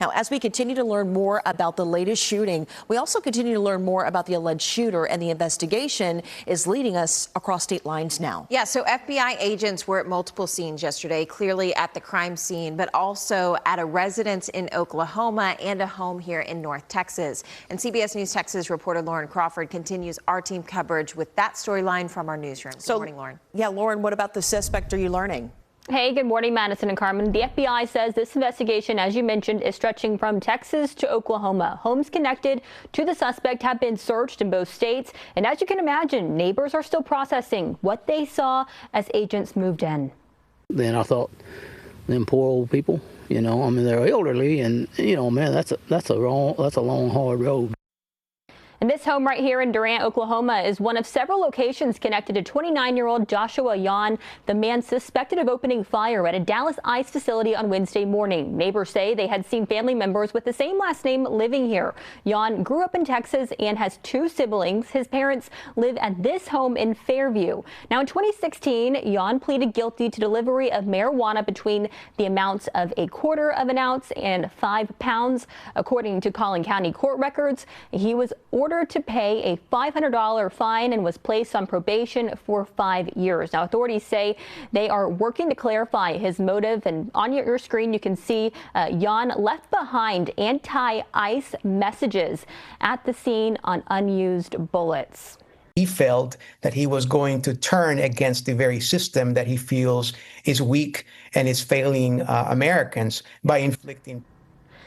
Now, as we continue to learn more about the latest shooting, we also continue to learn more about the alleged shooter, and the investigation is leading us across state lines now. Yeah, so FBI agents were at multiple scenes yesterday, clearly at the crime scene, but also at a residence in Oklahoma and a home here in North Texas. And CBS News Texas reporter Lauren Crawford continues our team coverage with that storyline from our newsroom. Good morning, Lauren. Yeah, Lauren, what about the suspect are you learning? Hey, good morning, Madison and Carmen. The FBI says this investigation, as you mentioned, is stretching from Texas to Oklahoma. Homes connected to the suspect have been searched in both states. And as you can imagine, neighbors are still processing what they saw as agents moved in. Then I thought, them poor old people, I mean, they're elderly, and, man, that's a long, hard road. And this home right here in Durant, Oklahoma, is one of several locations connected to 29-year-old Joshua Jahn, the man suspected of opening fire at a Dallas ICE facility on Wednesday morning. Neighbors say they had seen family members with the same last name living here. Jahn grew up in Texas and has two siblings. His parents live at this home in Fairview. Now, in 2016, Jahn pleaded guilty to delivery of marijuana between the amounts of 1/4 ounce and 5 pounds. According to Collin County court records, he was ordered to pay a $500 fine and was placed on probation for 5 years. Now, authorities say they are working to clarify his motive, and on your screen you can see Jahn left behind anti-ICE messages at the scene on unused bullets. He felt that he was going to turn against the very system that he feels is weak and is failing Americans by inflicting.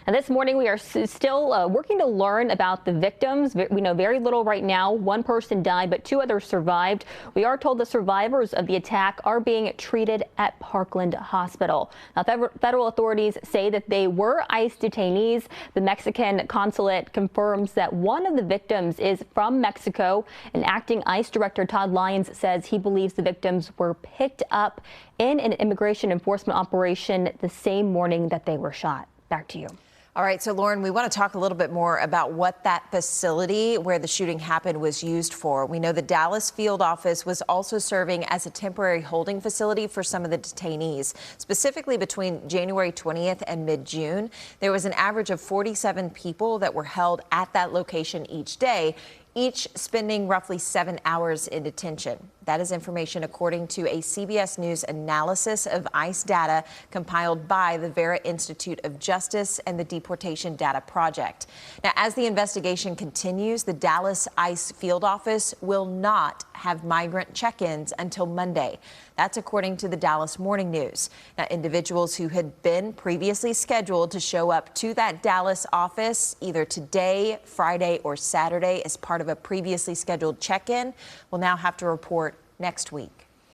And this morning, we are still working to learn about the victims. We know very little right now. One person died, but 2 others survived. We are told the survivors of the attack are being treated at Parkland Hospital. Now, federal authorities say that they were ICE detainees. The Mexican consulate confirms that one of the victims is from Mexico. And acting ICE Director Todd Lyons says he believes the victims were picked up in an immigration enforcement operation the same morning that they were shot. Back to you. All right, so Lauren, we want to talk a little bit more about what that facility where the shooting happened was used for. We know the Dallas field office was also serving as a temporary holding facility for some of the detainees. Specifically between January 20th and mid-June, there was an average of 47 people that were held at that location each day, each spending roughly 7 hours in detention. That is information according to a CBS News analysis of ICE data compiled by the Vera Institute of Justice and the Deportation Data Project. Now, as the investigation continues, the Dallas ICE field office will not have migrant check-ins until Monday. That's according to the Dallas Morning News. Now, individuals who had been previously scheduled to show up to that Dallas office either today, Friday, or Saturday as part of a previously scheduled check-in will now have to report next week.